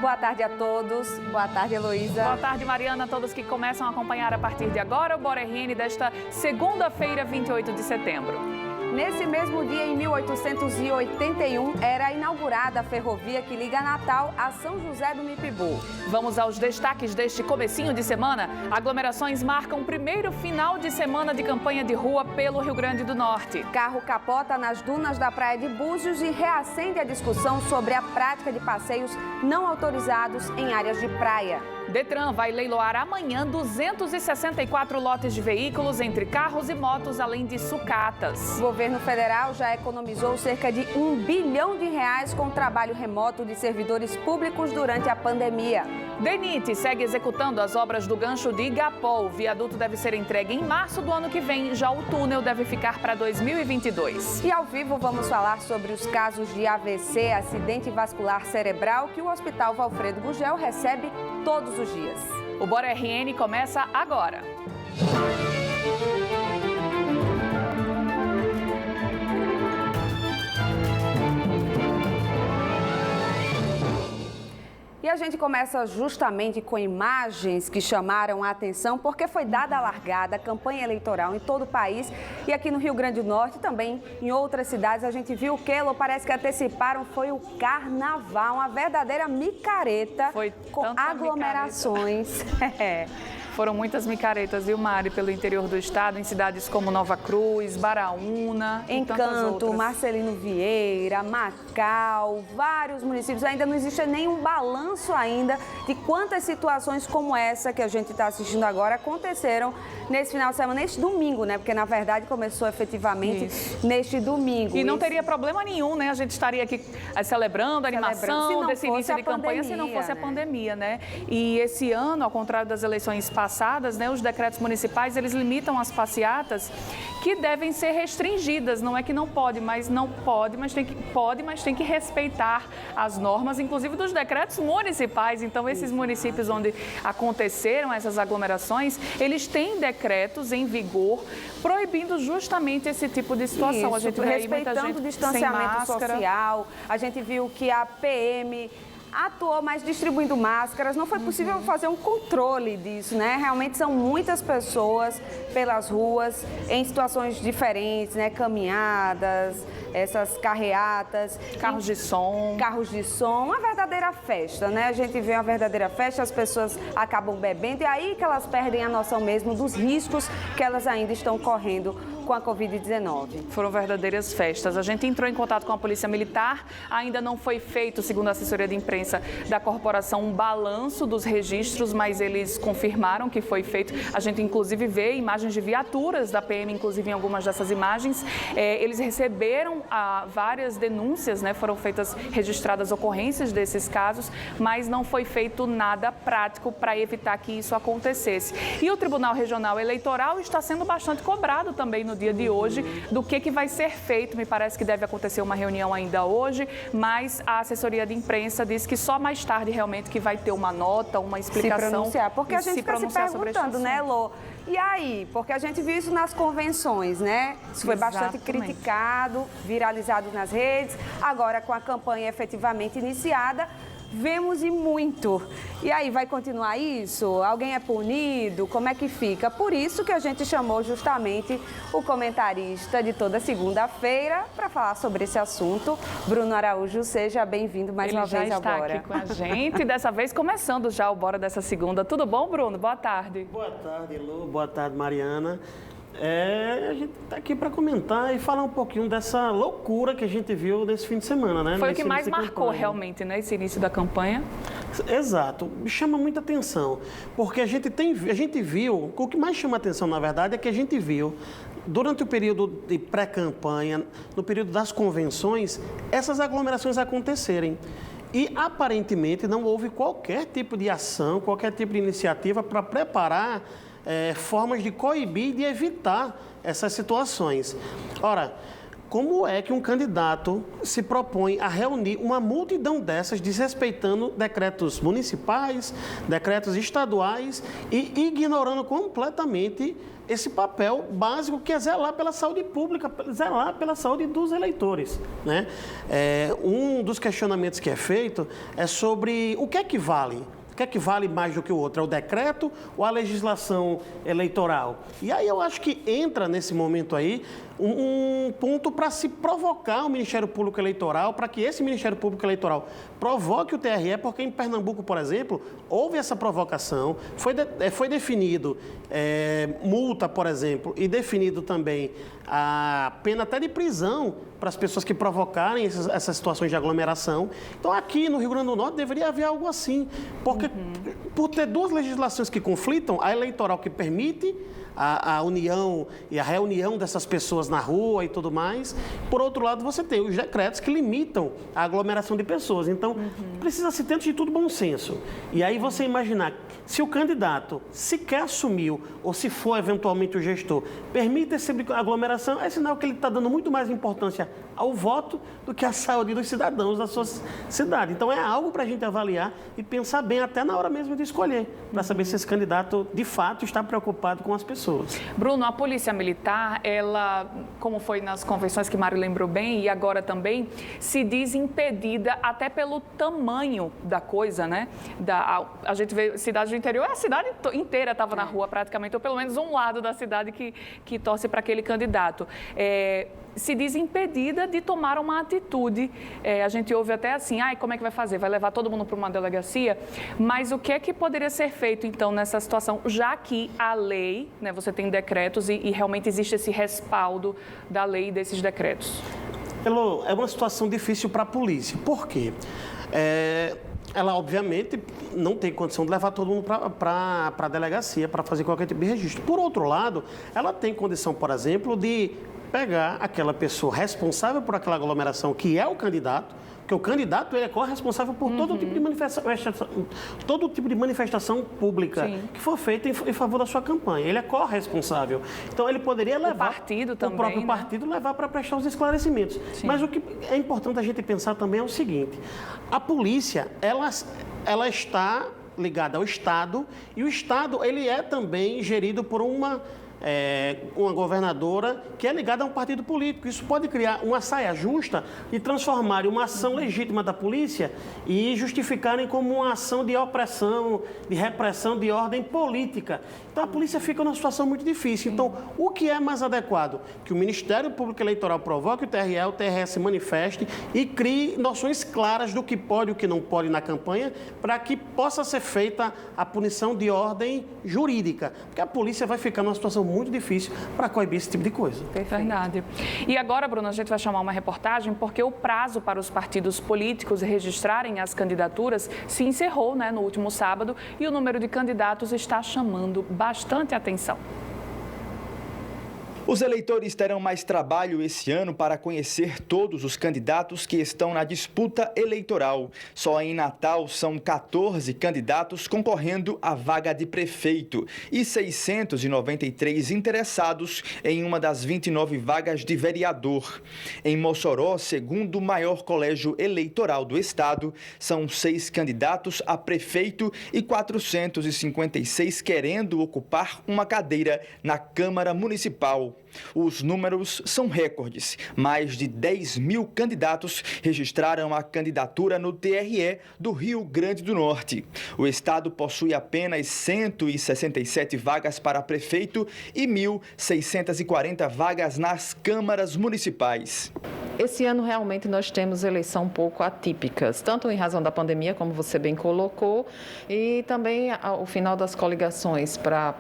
Boa tarde a todos. Boa tarde, Heloísa. Boa tarde, Mariana, a todos que começam a acompanhar a partir de agora o Bora RN desta segunda-feira, 28 de setembro. Nesse mesmo dia, em 1881, era inaugurada a ferrovia que liga Natal a São José do Mipibu. Vamos aos destaques deste comecinho de semana. Aglomerações marcam o primeiro final de semana de campanha de rua pelo Rio Grande do Norte. Carro capota nas dunas da Praia de Búzios e reacende a discussão sobre a prática de passeios não autorizados em áreas de praia. Detran vai leiloar amanhã 264 lotes de veículos entre carros e motos, além de sucatas. O governo federal já economizou cerca de R$1 bilhão com o trabalho remoto de servidores públicos durante a pandemia. DENIT segue executando as obras do gancho de Igapó. O viaduto deve ser entregue em março do ano que vem, já o túnel deve ficar para 2022. E ao vivo vamos falar sobre os casos de AVC, acidente vascular cerebral, que o Hospital Valfredo Gugel recebe todos os dias. O Bora RN começa agora. E a gente começa justamente com imagens que chamaram a atenção, porque foi dada a largada a campanha eleitoral em todo o país e aqui no Rio Grande do Norte, também em outras cidades. A gente viu o que, parece que anteciparam, foi o carnaval, uma verdadeira micareta com aglomerações. Foram muitas micaretas, viu, Mari, pelo interior do estado, em cidades como Nova Cruz, Baraúna e tantas outras. Marcelino Vieira, Macau, vários municípios. Ainda não existe nenhum balanço ainda de quantas situações como essa que a gente está assistindo agora aconteceram nesse final de semana, neste domingo, né? Porque, na verdade, começou efetivamente neste domingo. E não teria problema nenhum, né? A gente estaria aqui celebrando a animação desse início de campanha se não fosse a pandemia, né? E esse ano, ao contrário das eleições passadas, né, os decretos municipais, eles limitam as passeatas que devem ser restringidas. Não é que não pode, mas tem que respeitar as normas, inclusive dos decretos municipais. Então, esses municípios onde aconteceram essas aglomerações, eles têm decretos em vigor proibindo justamente esse tipo de situação. A gente vê aí muita gente respeitando o distanciamento sem máscara. social. A gente viu que a PM atuou mais distribuindo máscaras, não foi possível fazer um controle disso, né? Realmente são muitas pessoas pelas ruas, em situações diferentes, né? Caminhadas, essas carreatas. Carros de som, uma verdadeira festa, né? A gente vê uma verdadeira festa, as pessoas acabam bebendo e aí que elas perdem a noção mesmo dos riscos que elas ainda estão correndo com a Covid-19. Foram verdadeiras festas. A gente entrou em contato com a Polícia Militar, ainda não foi feito, segundo a assessoria de imprensa da corporação, um balanço dos registros, mas eles confirmaram que foi feito. A gente, inclusive, vê imagens de viaturas da PM, inclusive em algumas dessas imagens. Eles receberam várias denúncias, né? Foram registradas ocorrências desses casos, mas não foi feito nada prático para evitar que isso acontecesse. E o Tribunal Regional Eleitoral está sendo bastante cobrado também no dia de hoje do que vai ser feito. Me parece que deve acontecer uma reunião ainda hoje, mas a assessoria de imprensa disse que só mais tarde realmente que vai ter uma nota, uma explicação. Se pronunciar, porque a gente fica se perguntando, né, Lô? E aí? Porque a gente viu isso nas convenções, né? Isso foi bastante criticado, viralizado nas redes. Agora, com a campanha efetivamente iniciada, vemos e muito. E aí, vai continuar isso? Alguém é punido? Como é que fica? Por isso que a gente chamou justamente o comentarista de toda segunda-feira para falar sobre esse assunto. Bruno Araújo, seja bem-vindo mais uma vez ao Bora. Ele já está aqui com a gente, dessa vez começando já o Bora dessa segunda. Tudo bom, Bruno? Boa tarde. Boa tarde, Elô. Boa tarde, Mariana. A gente está aqui para comentar e falar um pouquinho dessa loucura que a gente viu nesse fim de semana, né? Foi o que mais marcou realmente, né? Esse início da campanha. Exato. Me chama muita atenção, porque a gente viu, o que mais chama atenção, na verdade, é que a gente viu durante o período de pré-campanha, no período das convenções, essas aglomerações acontecerem. E, aparentemente, não houve qualquer tipo de ação, qualquer tipo de iniciativa para preparar formas de coibir e de evitar essas situações. Ora, como é que um candidato se propõe a reunir uma multidão dessas, desrespeitando decretos municipais, decretos estaduais e ignorando completamente esse papel básico que é zelar pela saúde pública, zelar pela saúde dos eleitores, né? Um dos questionamentos que é feito é sobre o que é que vale. O que é que vale mais do que o outro? É o decreto ou a legislação eleitoral? E aí eu acho que entra nesse momento aí um ponto para se provocar o Ministério Público Eleitoral, para que esse Ministério Público Eleitoral provoque o TRE, porque em Pernambuco, por exemplo, houve essa provocação, foi definido multa, por exemplo, e definido também a pena até de prisão para as pessoas que provocarem essas situações de aglomeração. Então, aqui no Rio Grande do Norte deveria haver algo assim, porque por ter duas legislações que conflitam, a eleitoral que permite a união e a reunião dessas pessoas na rua e tudo mais. Por outro lado, você tem os decretos que limitam a aglomeração de pessoas. Então, precisa-se ter, antes de tudo, bom senso. E aí você imaginar, se o candidato sequer assumiu, ou se for eventualmente o gestor, permite essa aglomeração, é sinal que ele está dando muito mais importância ao voto do que à saúde dos cidadãos da sua cidade. Então, é algo para a gente avaliar e pensar bem até na hora mesmo de escolher, para saber se esse candidato, de fato, está preocupado com as pessoas. Bruno, a Polícia Militar, ela, como foi nas convenções que Mário lembrou bem, e agora também, se diz impedida até pelo tamanho da coisa, né? A gente vê cidade do interior, a cidade inteira estava na rua praticamente, ou pelo menos um lado da cidade que torce para aquele candidato. Se diz impedida de tomar uma atitude. A gente ouve até assim, como é que vai fazer? Vai levar todo mundo para uma delegacia? Mas o que é que poderia ser feito, então, nessa situação? Já que a lei, né, você tem decretos e realmente existe esse respaldo da lei e desses decretos. Elô, é uma situação difícil para a polícia. Por quê? Ela, obviamente, não tem condição de levar todo mundo para a delegacia para fazer qualquer tipo de registro. Por outro lado, ela tem condição, por exemplo, de pegar aquela pessoa responsável por aquela aglomeração, que é o candidato, porque o candidato ele é corresponsável por todo tipo de manifestação pública que for feita em favor da sua campanha. Ele é corresponsável. Então, ele poderia levar o próprio partido levar para prestar os esclarecimentos. Sim. Mas o que é importante a gente pensar também é o seguinte: a polícia, ela está ligada ao Estado, e o Estado ele é também gerido por uma governadora que é ligada a um partido político. Isso pode criar uma saia justa e transformar uma ação legítima da polícia e justificarem como uma ação de opressão, de repressão de ordem política. Então, a polícia fica numa situação muito difícil. Então, o que é mais adequado? Que o Ministério Público Eleitoral provoque o TRE se manifeste e crie noções claras do que pode e o que não pode na campanha, para que possa ser feita a punição de ordem jurídica. Porque a polícia vai ficar numa situação muito difícil para coibir esse tipo de coisa. Verdade. E agora, Bruno, a gente vai chamar uma reportagem porque o prazo para os partidos políticos registrarem as candidaturas se encerrou, né, no último sábado, e o número de candidatos está chamando bastante atenção. Os eleitores terão mais trabalho esse ano para conhecer todos os candidatos que estão na disputa eleitoral. Só em Natal são 14 candidatos concorrendo à vaga de prefeito e 693 interessados em uma das 29 vagas de vereador. Em Mossoró, segundo o maior colégio eleitoral do estado, são 6 candidatos a prefeito e 456 querendo ocupar uma cadeira na Câmara Municipal. Os números são recordes. Mais de 10 mil candidatos registraram a candidatura no TRE do Rio Grande do Norte. O estado possui apenas 167 vagas para prefeito e 1.640 vagas nas câmaras municipais. Esse ano, realmente, nós temos eleição um pouco atípicas, tanto em razão da pandemia, como você bem colocou, e também o final das coligações para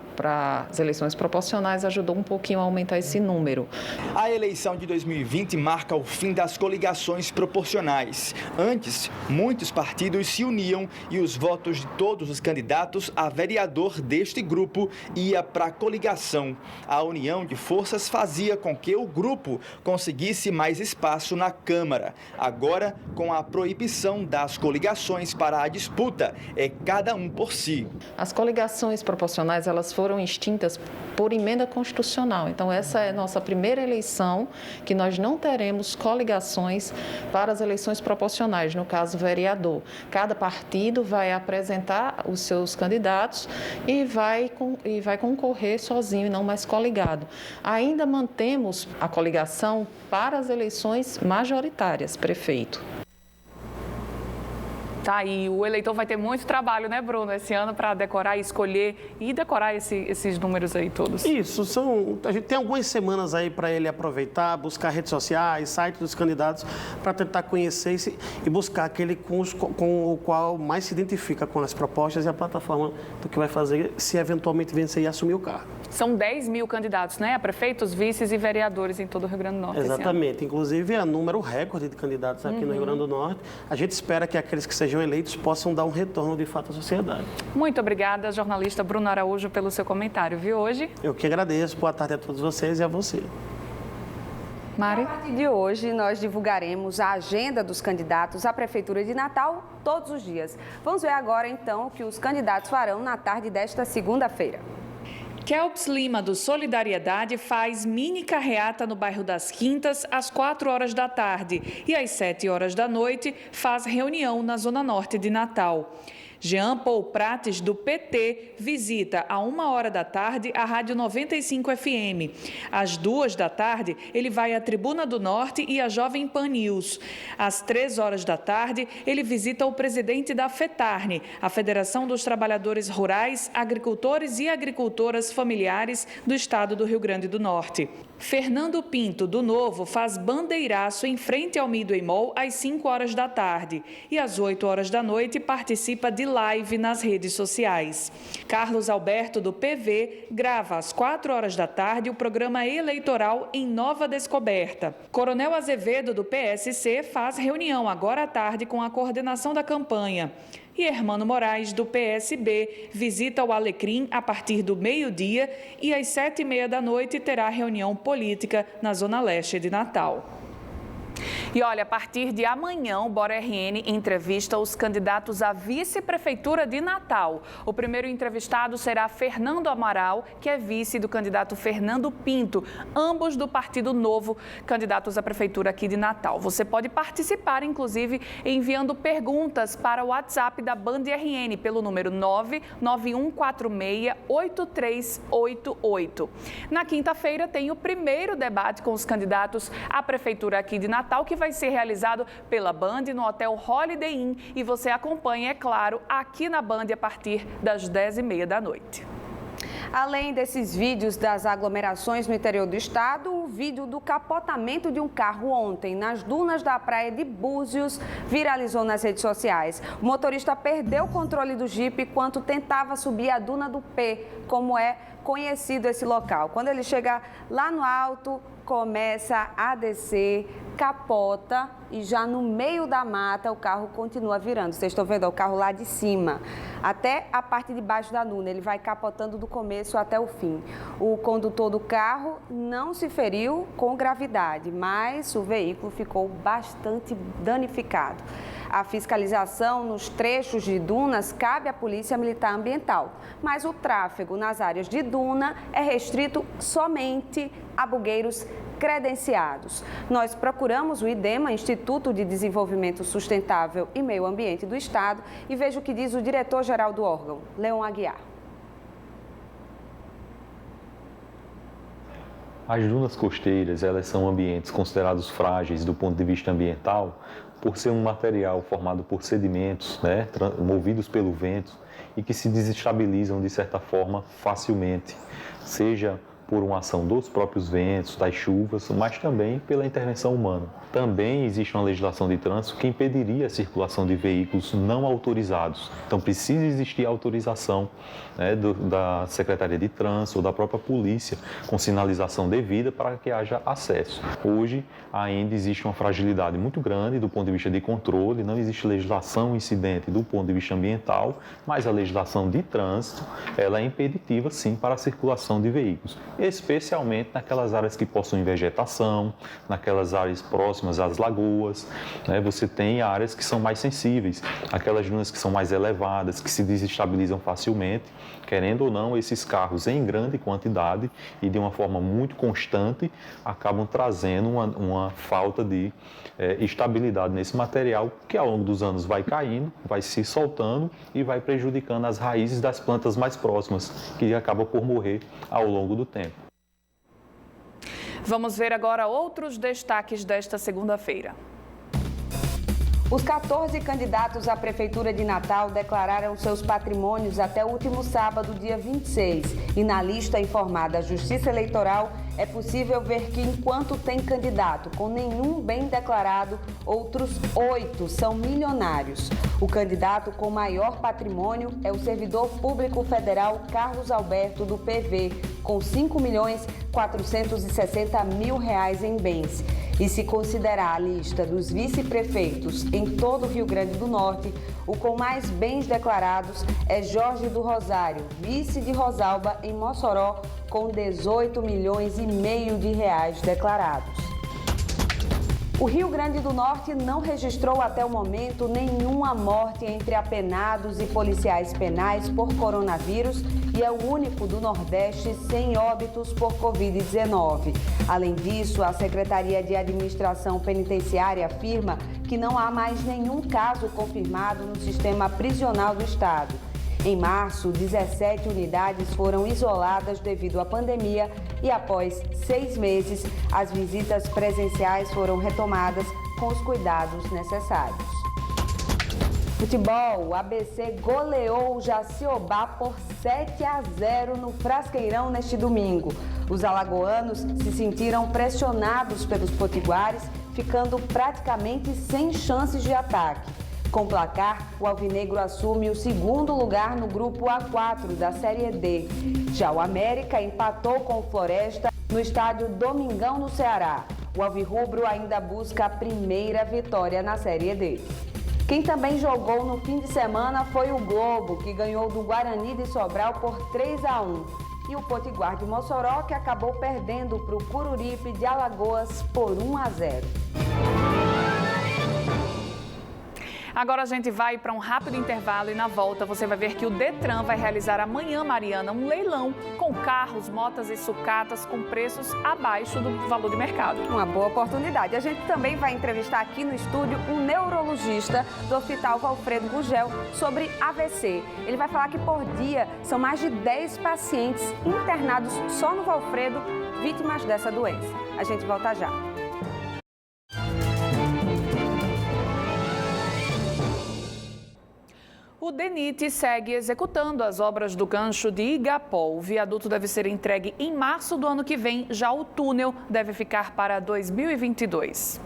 as eleições proporcionais ajudou um pouquinho a aumentar esse número. A eleição de 2020 marca o fim das coligações proporcionais. Antes, muitos partidos se uniam e os votos de todos os candidatos a vereador deste grupo ia para a coligação. A união de forças fazia com que o grupo conseguisse mais espaço na Câmara. Agora, com a proibição das coligações para a disputa, é cada um por si. As coligações proporcionais, elas foram extintas por emenda constitucional. Então, essa é nossa primeira eleição que nós não teremos coligações para as eleições proporcionais, no caso vereador. Cada partido vai apresentar os seus candidatos e vai concorrer sozinho e não mais coligado. Ainda mantemos a coligação para as eleições majoritárias, prefeito. Tá, e o eleitor vai ter muito trabalho, né, Bruno, esse ano para decorar e escolher e decorar esses números aí todos. Isso, a gente tem algumas semanas aí para ele aproveitar, buscar redes sociais, sites dos candidatos, para tentar conhecer e buscar aquele com o qual mais se identifica com as propostas e a plataforma do que vai fazer se eventualmente vencer e assumir o cargo. São 10 mil candidatos, né, a prefeitos, vices e vereadores em todo o Rio Grande do Norte. Exatamente, inclusive é número recorde de candidatos aqui no Rio Grande do Norte. A gente espera que aqueles que sejam eleitos possam dar um retorno de fato à sociedade. Muito obrigada, jornalista Bruno Araújo, pelo seu comentário, viu, hoje? Eu que agradeço. Boa tarde a todos vocês e a você. Mari? A partir de hoje, nós divulgaremos a agenda dos candidatos à Prefeitura de Natal todos os dias. Vamos ver agora, então, o que os candidatos farão na tarde desta segunda-feira. Kelps Lima, do Solidariedade, faz mini carreata no bairro das Quintas às 4 horas da tarde e às 7 horas da noite faz reunião na Zona Norte de Natal. Jean Paul Prates, do PT, visita à 1 hora da tarde a Rádio 95 FM. Às 2 da tarde, ele vai à Tribuna do Norte e à Jovem Pan News. Às 3 horas da tarde, ele visita o presidente da FETARNE, a Federação dos Trabalhadores Rurais, Agricultores e Agricultoras Familiares do Estado do Rio Grande do Norte. Fernando Pinto, do Novo, faz bandeiraço em frente ao Midway Mall às 5 horas da tarde e às 8 horas da noite participa de live nas redes sociais. Carlos Alberto, do PV, grava às 4 horas da tarde o programa eleitoral em Nova Descoberta. Coronel Azevedo, do PSC, faz reunião agora à tarde com a coordenação da campanha. E Hermano Moraes, do PSB, visita o Alecrim a partir do meio-dia e às 7h30 da noite terá reunião política na Zona Leste de Natal. E olha, a partir de amanhã, o Bora RN entrevista os candidatos à vice-prefeitura de Natal. O primeiro entrevistado será Fernando Amaral, que é vice do candidato Fernando Pinto, ambos do Partido Novo, candidatos à prefeitura aqui de Natal. Você pode participar, inclusive, enviando perguntas para o WhatsApp da Band RN pelo número 991468388. Na quinta-feira tem o primeiro debate com os candidatos à prefeitura aqui de Natal, que vai ser realizado pela Band no Hotel Holiday Inn e você acompanha, é claro, aqui na Band a partir das 10h30 da noite. Além desses vídeos das aglomerações no interior do estado, o vídeo do capotamento de um carro ontem nas dunas da praia de Búzios viralizou nas redes sociais. O motorista perdeu o controle do jipe enquanto tentava subir a duna do P, como é conhecido esse local. Quando ele chega lá no alto, começa a descer, capota e já no meio da mata o carro continua virando. Vocês estão vendo o carro lá de cima, até a parte de baixo da duna. Ele vai capotando do começo até o fim. O condutor do carro não se feriu com gravidade, mas o veículo ficou bastante danificado. A fiscalização nos trechos de dunas cabe à Polícia Militar Ambiental, mas o tráfego nas áreas de duna é restrito somente a bugueiros credenciados. Nós procuramos o IDEMA, Instituto de Desenvolvimento Sustentável e Meio Ambiente do Estado, e veja o que diz o diretor-geral do órgão, Leon Aguiar. As dunas costeiras, elas são ambientes considerados frágeis do ponto de vista ambiental, por ser um material formado por sedimentos, movidos pelo vento e que se desestabilizam de certa forma facilmente, seja por uma ação dos próprios ventos, das chuvas, mas também pela intervenção humana. Também existe uma legislação de trânsito que impediria a circulação de veículos não autorizados. Então precisa existir autorização da Secretaria de Trânsito ou da própria polícia com sinalização devida para que haja acesso. Hoje ainda existe uma fragilidade muito grande do ponto de vista de controle, não existe legislação incidente do ponto de vista ambiental, mas a legislação de trânsito ela é impeditiva sim para a circulação de veículos. especialmente naquelas áreas que possuem vegetação, naquelas áreas próximas às lagoas, né? Você tem áreas que são mais sensíveis, aquelas dunas que são mais elevadas, que se desestabilizam facilmente. Querendo ou não, esses carros em grande quantidade e de uma forma muito constante acabam trazendo uma falta de estabilidade nesse material, que ao longo dos anos vai caindo, vai se soltando e vai prejudicando as raízes das plantas mais próximas, que acabam por morrer ao longo do tempo. Vamos ver agora outros destaques desta segunda-feira. Os 14 candidatos à Prefeitura de Natal declararam seus patrimônios até o último sábado, dia 26. E na lista informada à Justiça Eleitoral, é possível ver que, enquanto tem candidato com nenhum bem declarado, outros 8 são milionários. O candidato com maior patrimônio é o servidor público federal Carlos Alberto, do PV, com R$ 5.460.000 em bens. E se considerar a lista dos vice-prefeitos em todo o Rio Grande do Norte, o com mais bens declarados é Jorge do Rosário, vice de Rosalba, em Mossoró, com R$ 18,5 milhões declarados. O Rio Grande do Norte não registrou até o momento nenhuma morte entre apenados e policiais penais por coronavírus e é o único do Nordeste sem óbitos por Covid-19. Além disso, a Secretaria de Administração Penitenciária afirma que não há mais nenhum caso confirmado no sistema prisional do Estado. Em março, 17 unidades foram isoladas devido à pandemia e, após 6 meses, as visitas presenciais foram retomadas com os cuidados necessários. Futebol, o ABC goleou o Jaciobá por 7-0 no Frasqueirão neste domingo. Os alagoanos se sentiram pressionados pelos potiguares, ficando praticamente sem chances de ataque. Com o placar, o alvinegro assume o segundo lugar no grupo A4 da Série D. Já o América empatou com o Floresta no estádio Domingão, no Ceará. O alvirrubro ainda busca a primeira vitória na Série D. Quem também jogou no fim de semana foi o Globo, que ganhou do Guarani de Sobral por 3-1. E o Potiguar de Mossoró, que acabou perdendo para o Cururipe de Alagoas por 1-0. Agora a gente vai para um rápido intervalo e na volta você vai ver que o Detran vai realizar amanhã, Mariana, um leilão com carros, motas e sucatas com preços abaixo do valor de mercado. Uma boa oportunidade. A gente também vai entrevistar aqui no estúdio um neurologista do Hospital Valfredo Gugel sobre AVC. Ele vai falar que por dia são mais de 10 pacientes internados só no Valfredo vítimas dessa doença. A gente volta já. O DENIT segue executando as obras do gancho de Igapó. O viaduto deve ser entregue em março do ano que vem, já o túnel deve ficar para 2022.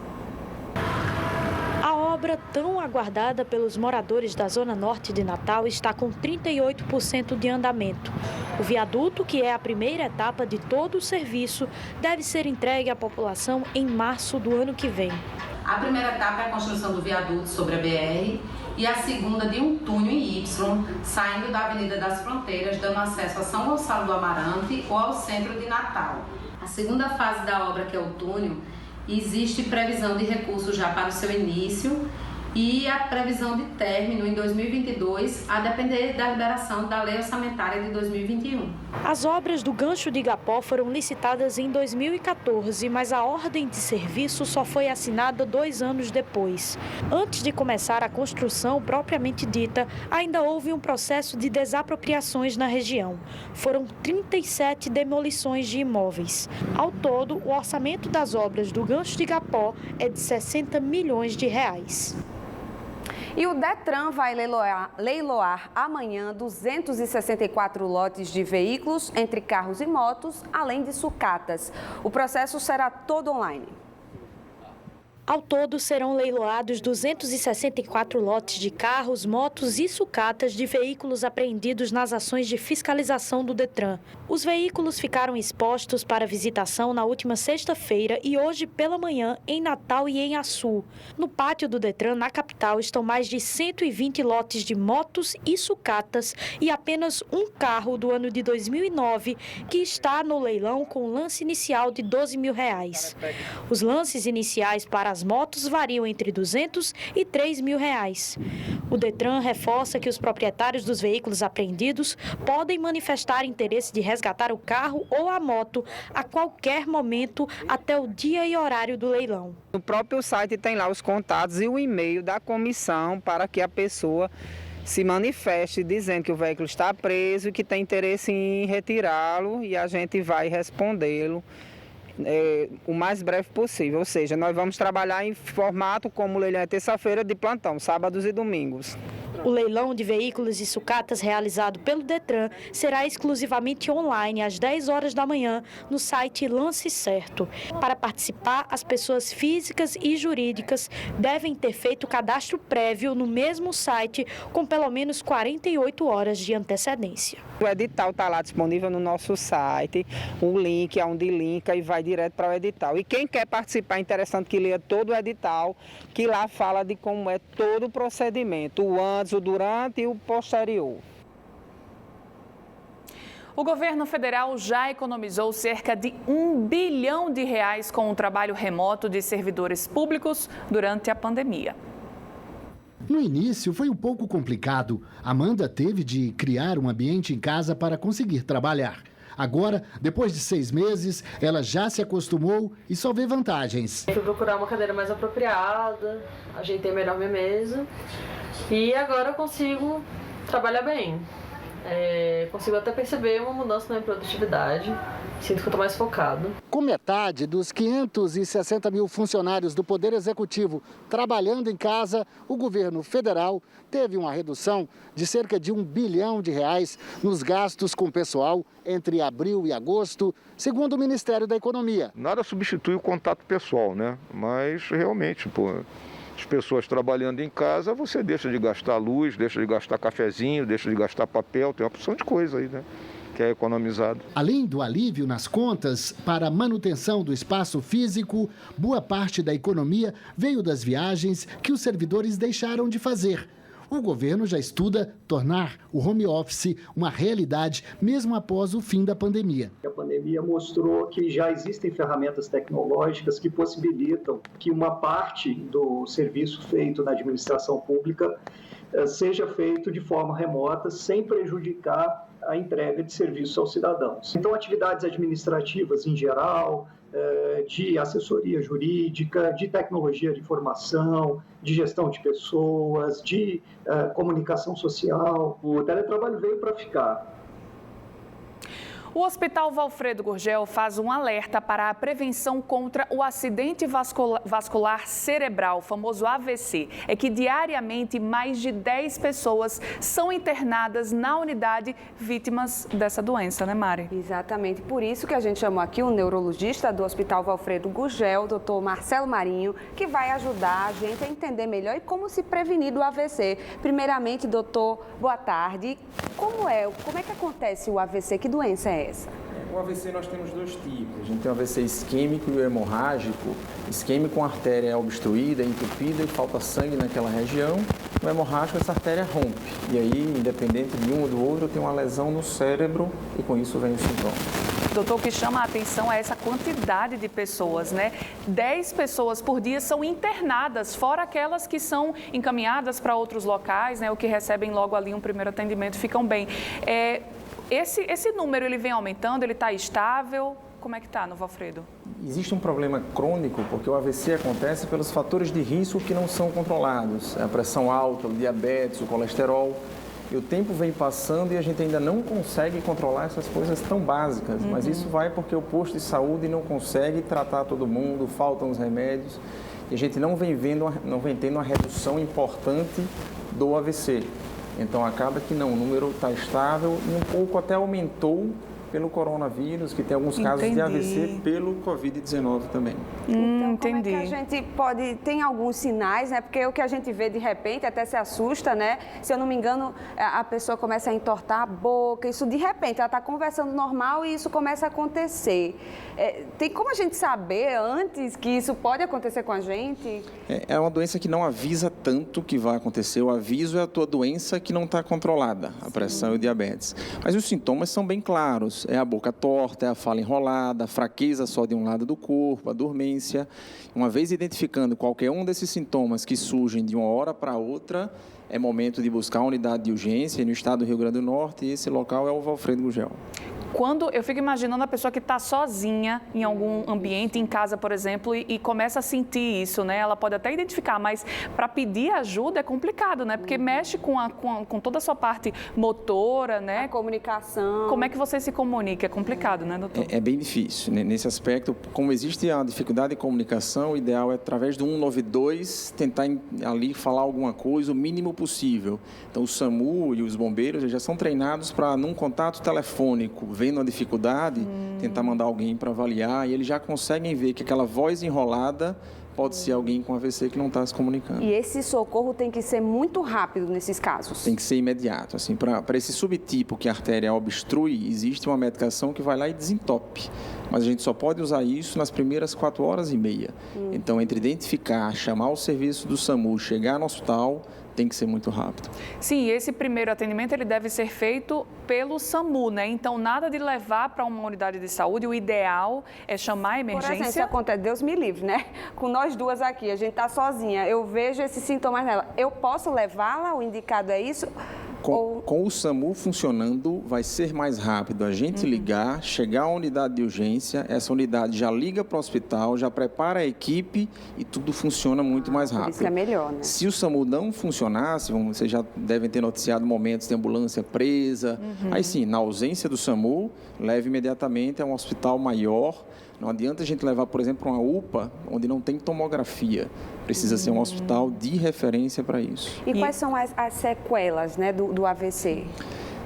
A obra tão aguardada pelos moradores da Zona Norte de Natal está com 38% de andamento. O viaduto, que é a primeira etapa de todo o serviço, deve ser entregue à população em março do ano que vem. A primeira etapa é a construção do viaduto sobre a BR e a segunda de um túnel em Y, saindo da Avenida das Fronteiras, dando acesso a São Gonçalo do Amarante ou ao centro de Natal. A segunda fase da obra, que é o túnel, existe previsão de recursos já para o seu início e a previsão de término em 2022, a depender da liberação da Lei Orçamentária de 2021. As obras do gancho de Igapó foram licitadas em 2014, mas a ordem de serviço só foi assinada 2 anos depois. Antes de começar a construção propriamente dita, ainda houve um processo de desapropriações na região. Foram 37 demolições de imóveis. Ao todo, o orçamento das obras do gancho de Igapó é de R$60 milhões. E o Detran vai leiloar amanhã 264 lotes de veículos, entre carros e motos, além de sucatas. O processo será todo online. Ao todo, serão leiloados 264 lotes de carros, motos e sucatas de veículos apreendidos nas ações de fiscalização do Detran. Os veículos ficaram expostos para visitação na última sexta-feira e hoje pela manhã em Natal e em Açu. No pátio do Detran, na capital, estão mais de 120 lotes de motos e sucatas e apenas um carro do ano de 2009 que está no leilão com lance inicial de R$12 mil. Os lances iniciais para as motos variam entre R$200 e R$3 mil. O Detran reforça que os proprietários dos veículos apreendidos podem manifestar interesse de resgatar o carro ou a moto a qualquer momento até o dia e horário do leilão. No próprio site tem lá os contatos e o e-mail da comissão para que a pessoa se manifeste dizendo que o veículo está preso e que tem interesse em retirá-lo, e a gente vai respondê-lo o mais breve possível. Ou seja, nós vamos trabalhar em formato como o leilão é terça-feira de plantão, sábados e domingos. O leilão de veículos e sucatas realizado pelo Detran será exclusivamente online às 10 horas da manhã no site Lance Certo. Para participar, as pessoas físicas e jurídicas devem ter feito cadastro prévio no mesmo site com pelo menos 48 horas de antecedência. O edital está lá disponível no nosso site, o link é onde linka e vai direto para o edital. E quem quer participar, é interessante que leia todo o edital, que lá fala de como é todo o procedimento, o antes, o durante e o posterior. O governo federal já economizou cerca de R$1 bilhão com o trabalho remoto de servidores públicos durante a pandemia. No início foi um pouco complicado. Amanda teve de criar um ambiente em casa para conseguir trabalhar. Agora, depois de 6 meses, ela já se acostumou e só vê vantagens. Fui procurar uma cadeira mais apropriada, ajeitei melhor minha mesa e agora eu consigo trabalhar bem. Consigo até perceber uma mudança na minha produtividade, sinto que eu estou mais focado. Com metade dos 560 mil funcionários do Poder Executivo trabalhando em casa, o governo federal teve uma redução de cerca de R$1 bilhão nos gastos com pessoal entre abril e agosto, segundo o Ministério da Economia. Nada substitui o contato pessoal, né? Mas realmente, as pessoas trabalhando em casa, você deixa de gastar luz, deixa de gastar cafezinho, deixa de gastar papel, tem uma opção de coisa aí, né? Que é economizado. Além do alívio nas contas para a manutenção do espaço físico, boa parte da economia veio das viagens que os servidores deixaram de fazer. O governo já estuda tornar o home office uma realidade mesmo após o fim da pandemia. A pandemia mostrou que já existem ferramentas tecnológicas que possibilitam que uma parte do serviço feito na administração pública seja feito de forma remota, sem prejudicar a entrega de serviços aos cidadãos. Então, atividades administrativas em geral, de assessoria jurídica, de tecnologia de informação, de gestão de pessoas, de comunicação social. O teletrabalho veio para ficar. O Hospital Valfredo Gurgel faz um alerta para a prevenção contra o acidente vascular cerebral, o famoso AVC. É que diariamente mais de 10 pessoas são internadas na unidade vítimas dessa doença, né, Mari? Exatamente, por isso que a gente chamou aqui o neurologista do Hospital Valfredo Gurgel, doutor Marcelo Marinho, que vai ajudar a gente a entender melhor e como se prevenir do AVC. Primeiramente, doutor, boa tarde. Como é que acontece o AVC? Que doença é essa? O AVC nós temos 2 tipos. A gente tem o AVC isquêmico e o hemorrágico. Isquêmico, uma artéria é obstruída, entupida e falta sangue naquela região. O hemorrágico, essa artéria rompe. E aí, independente de um ou do outro, tem uma lesão no cérebro e com isso vem o sintoma. Doutor, o que chama a atenção é essa quantidade de pessoas, né? 10 pessoas por dia são internadas, fora aquelas que são encaminhadas para outros locais, né? O que recebem logo ali um primeiro atendimento, ficam bem. Esse número, ele vem aumentando, ele está estável? Como é que está no Valfredo? Existe um problema crônico, porque o AVC acontece pelos fatores de risco que não são controlados. A pressão alta, o diabetes, o colesterol. E o tempo vem passando e a gente ainda não consegue controlar essas coisas tão básicas. Mas isso vai porque o posto de saúde não consegue tratar todo mundo, faltam os remédios. E a gente não vem tendo uma redução importante do AVC. Então acaba que não, o número está estável e um pouco até aumentou pelo coronavírus, que tem alguns casos de AVC pelo Covid-19 também. Então, como é que a gente pode... Tem alguns sinais, né? Porque o que a gente vê de repente até se assusta, né? Se eu não me engano, a pessoa começa a entortar a boca, isso de repente, ela está conversando normal e isso começa a acontecer. Tem como a gente saber antes que isso pode acontecer com a gente? É uma doença que não avisa tanto que vai acontecer. O aviso é a tua doença que não está controlada, a pressão e o diabetes. Mas os sintomas são bem claros. É a boca torta, é a fala enrolada, a fraqueza só de um lado do corpo, a dormência. Uma vez identificando qualquer um desses sintomas que surgem de uma hora para outra, é momento de buscar a unidade de urgência. E no estado do Rio Grande do Norte, esse local é o Valfredo Gurgel. Quando eu fico imaginando a pessoa que está sozinha em algum ambiente, em casa, por exemplo, e começa a sentir isso, né? Ela pode até identificar, mas para pedir ajuda é complicado, né? Porque mexe com toda a sua parte motora, né? A comunicação. Como é que você se comunica? É complicado, né, doutor? É bem difícil. Nesse aspecto, como existe a dificuldade de comunicação, o ideal é, através do 192, tentar ali falar alguma coisa o mínimo possível. Então, o SAMU e os bombeiros já são treinados para, num contato telefônico, vendo a dificuldade, tentar mandar alguém para avaliar, e eles já conseguem ver que aquela voz enrolada pode ser alguém com AVC que não está se comunicando. E esse socorro tem que ser muito rápido nesses casos? Tem que ser imediato. Assim, para esse subtipo que a artéria obstrui, existe uma medicação que vai lá e desentope. Mas a gente só pode usar isso nas primeiras 4 horas e meia. Então, entre identificar, chamar o serviço do SAMU, chegar no hospital, tem que ser muito rápido. Sim, esse primeiro atendimento ele deve ser feito pelo SAMU, né? Então, nada de levar para uma unidade de saúde. O ideal é chamar a emergência. Por exemplo, se acontece, Deus me livre, né? Com nós duas aqui, a gente está sozinha, eu vejo esses sintomas nela. Eu posso levá-la? O indicado é isso? Com o SAMU funcionando, vai ser mais rápido a gente ligar, chegar à unidade de urgência, essa unidade já liga para o hospital, já prepara a equipe e tudo funciona muito mais rápido. Isso é melhor, né? Se o SAMU não funcionasse, vocês já devem ter noticiado momentos de ambulância presa. Aí sim, na ausência do SAMU, leve imediatamente a um hospital maior. Não adianta a gente levar, por exemplo, uma UPA, onde não tem tomografia. Precisa ser um hospital de referência para isso. E quais são as sequelas, né, do AVC?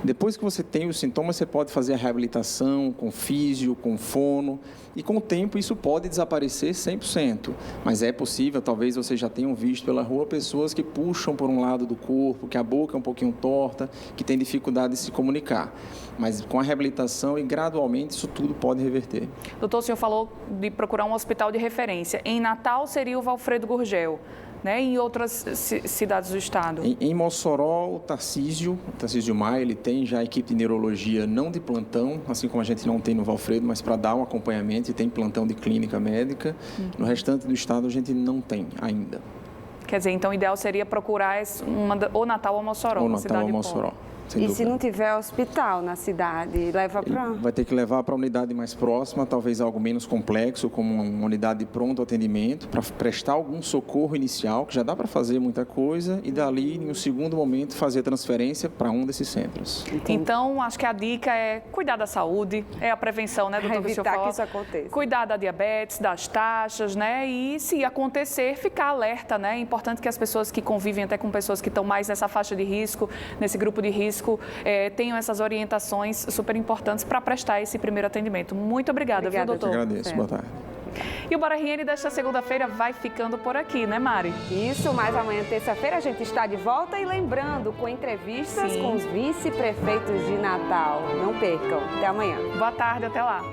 Depois que você tem os sintomas, você pode fazer a reabilitação com físio, com fono, e com o tempo isso pode desaparecer 100%. Mas é possível, talvez vocês já tenham visto pela rua, pessoas que puxam por um lado do corpo, que a boca é um pouquinho torta, que tem dificuldade de se comunicar. Mas com a reabilitação e gradualmente isso tudo pode reverter. Doutor, o senhor falou de procurar um hospital de referência. Em Natal seria o Valfredo Gurgel, né? Em outras cidades do estado? Em Mossoró, o Tarcísio Maia, ele tem já a equipe de neurologia não de plantão, assim como a gente não tem no Valfredo, mas para dar um acompanhamento, e tem plantão de clínica médica. No restante do estado a gente não tem ainda. Quer dizer, então o ideal seria procurar ou Natal ou Mossoró. Ou Natal ou Mossoró. E se não tiver hospital na cidade, leva para... Vai ter que levar para a unidade mais próxima, talvez algo menos complexo, como uma unidade de pronto atendimento, para prestar algum socorro inicial, que já dá para fazer muita coisa, e dali, em um segundo momento, fazer a transferência para um desses centros. Então, acho que a dica é cuidar da saúde, é a prevenção, né, doutor? Evitar que isso aconteça. Cuidar da diabetes, das taxas, né, e se acontecer, ficar alerta, né? É importante que as pessoas que convivem até com pessoas que estão mais nessa faixa de risco, nesse grupo de risco, tenham essas orientações super importantes para prestar esse primeiro atendimento. Muito obrigada, viu, doutor? Eu agradeço. Boa tarde. E o Bora RN desta segunda-feira vai ficando por aqui, né, Mari? Isso, mas amanhã, terça-feira, a gente está de volta e lembrando, com entrevistas com os vice-prefeitos de Natal. Não percam. Até amanhã. Boa tarde, até lá.